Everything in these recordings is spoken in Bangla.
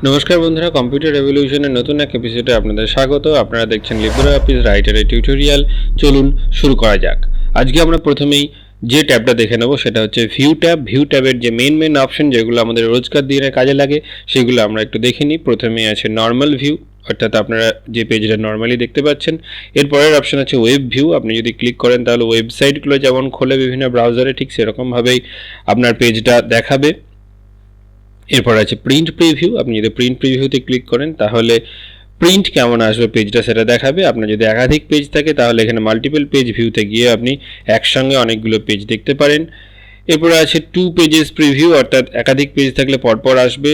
নমস্কার বন্ধুরা, কম্পিউটার রেভলিউশনের নতুন এক এপিসোডে আপনাদের স্বাগত। আপনারা দেখছেন লিব্রেঅফিস রাইটারের টিউটোরিয়াল। চলুন শুরু করা যাক। আজকে আমরা প্রথমেই যে ট্যাবটা দেখে নেব সেটা হচ্ছে ভিউ ট্যাব। ভিউ ট্যাবের যে মেন অপশন যেগুলো আমাদের রোজকার দিনে কাজে লাগে সেগুলো আমরা একটু দেখে নিই। প্রথমেই আছে নর্মাল ভিউ, অর্থাৎ আপনারা যে পেজটা নর্মালি দেখতে পাচ্ছেন। এরপরের অপশন আছে ওয়েব ভিউ। আপনি যদি ক্লিক করেন তাহলে ওয়েবসাইটগুলো যেমন খোলে বিভিন্ন ব্রাউজারে, ঠিক সেরকমভাবেই আপনার পেজটা দেখাবে। এরপর আছে প্রিন্ট প্রিভিউ। আপনি যদি প্রিন্ট প্রিভিউতে ক্লিক করেন তাহলে প্রিন্ট কেমন আসবে পেজটা সেটা দেখাবে। আপনার যদি একাধিক পেজ থাকে তাহলে এখানে মাল্টিপল পেজ ভিউতে গিয়ে আপনি একসঙ্গে অনেকগুলো পেজ দেখতে পারেন। এরপরে আছে টু পেজেস প্রিভিউ, অর্থাৎ একাধিক পেজ থাকলে পরপর আসবে।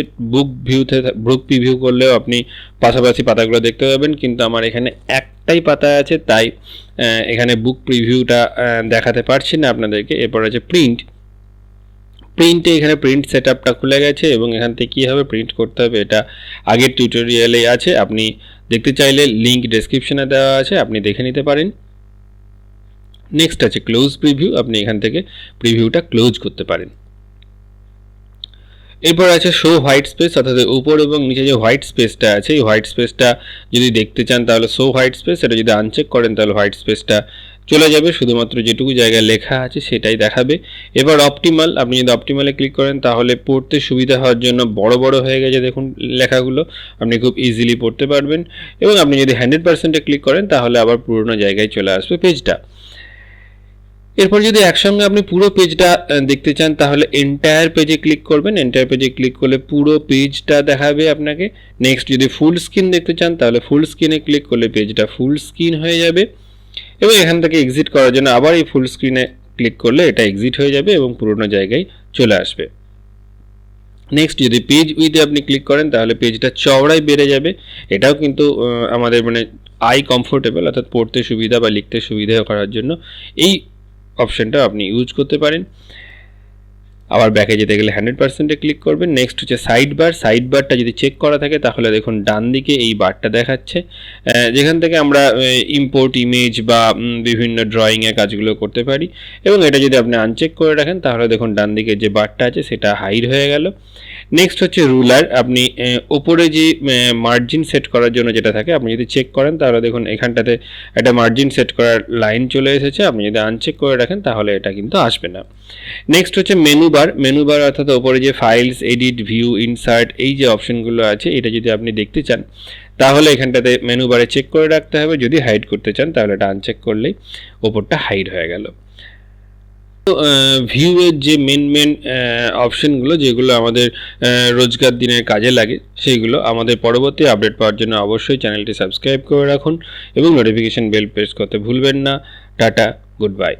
বুক প্রিভিউ করলেও আপনি পাশাপাশি পাতাগুলো দেখতে পাবেন, কিন্তু আমার এখানে একটাই পাতা আছে তাই এখানে বুক প্রিভিউটা দেখাতে পারছি না আপনাদেরকে। এরপর আছে প্রিন্টে এখানে প্রিন্ট সেটআপটা খুলে গেছে এবং এখান থেকে কীভাবে প্রিন্ট করতে হবে এটা আগের টিউটোরিয়ালে আছে। আপনি দেখতে চাইলে লিঙ্ক ডেসক্রিপশনে দেওয়া আছে, আপনি দেখে নিতে পারেন। নেক্সট আছে ক্লোজ প্রিভিউ। আপনি এখান থেকে প্রিভিউটা ক্লোজ করতে পারেন। এরপর আছে শো হোয়াইট স্পেস, অর্থাৎ উপর এবং নিচে যে হোয়াইট স্পেসটা আছে এই হোয়াইট স্পেসটা যদি দেখতে চান তাহলে শো হোয়াইট স্পেস, এটা যদি আনচেক করেন তাহলে হোয়াইট স্পেসটা চলে যাবে, শুধুমাত্র যেটুকু জায়গায় লেখা আছে সেটাই দেখাবে। এবার অপটিমাল, আপনি যদি অপটিমালে ক্লিক করেন তাহলে পড়তে সুবিধা হওয়ার জন্য বড় বড় হয়ে গেছে দেখুন লেখাগুলো, আপনি খুব ইজিলি পড়তে পারবেন। এবং আপনি যদি 100%-এ ক্লিক করেন তাহলে আবার পুরোনো জায়গায় চলে আসবে পেজটা। এরপর যদি একসঙ্গে আপনি পুরো পেজটা দেখতে চান তাহলে এন্টায়ার পেজে ক্লিক করবেন। এন্টায়ার পেজে ক্লিক করলে পুরো পেজটা দেখাবে আপনাকে। নেক্সট যদি ফুল স্ক্রিন দেখতে চান তাহলে ফুল স্ক্রিনে ক্লিক করলে পেজটা ফুল স্ক্রিন হয়ে যাবে এবং এখান থেকে এক্সিট করার জন্য আবার এই ফুল স্ক্রিনে ক্লিক করলে এটা এক্সিট হয়ে যাবে এবং পুরোনো জায়গায় চলে আসবে। নেক্সট যদি পেজ উইথে আপনি ক্লিক করেন তাহলে পেজটা চওড়ায় বেড়ে যাবে। এটাও কিন্তু আমাদের আই কমফোর্টেবল, অর্থাৎ পড়তে সুবিধা বা লিখতে সুবিধা করার জন্য এই অপশনটা আপনি ইউজ করতে পারেন। আবার ব্যাকে যেতে গেলে 100%-এ ক্লিক করবেন। নেক্সট হচ্ছে সাইড বারটা যদি চেক করা থাকে তাহলে দেখুন ডান দিকে এই বারটা দেখাচ্ছে, যেখান থেকে আমরা ইম্পোর্ট ইমেজ বা বিভিন্ন ড্রয়িংয়ের কাজগুলো করতে পারি। এবং এটা যদি আপনি আনচেক করে রাখেন তাহলে দেখুন ডান দিকে যে বারটা আছে সেটা হাইড হয়ে গেল। নেক্সট হচ্ছে রুলার। আপনি ওপরে যে মার্জিন সেট করার জন্য যেটা থাকে আপনি যদি চেক করেন তাহলে দেখুন এখানটাতে একটা মার্জিন সেট করার লাইন চলে এসেছে। আপনি যদি আনচেক করে রাখেন তাহলে এটা কিন্তু আসবে না। নেক্সট হচ্ছে মেনু বার, অর্থাৎ ওপরে যে ফাইলস, এডিট, ভিউ, ইনসার্ট এই যে অপশনগুলো আছে এটা যদি আপনি দেখতে চান তাহলে এখানটাতে মেনু বারে চেক করে রাখতে হবে। যদি হাইড করতে চান তাহলে এটা আনচেক করলেই ওপরটা হাইড হয়ে গেল। ভিউয়ের যে মেন অপশনগুলো যেগুলো আমাদের রোজকার দিনের কাজে লাগে সেইগুলো আমাদের পরবর্তী আপডেট পাওয়ার জন্য অবশ্যই চ্যানেলটি সাবস্ক্রাইব করে রাখুন এবং নোটিফিকেশন বেল প্রেস করতে ভুলবেন না। Tata, good bye.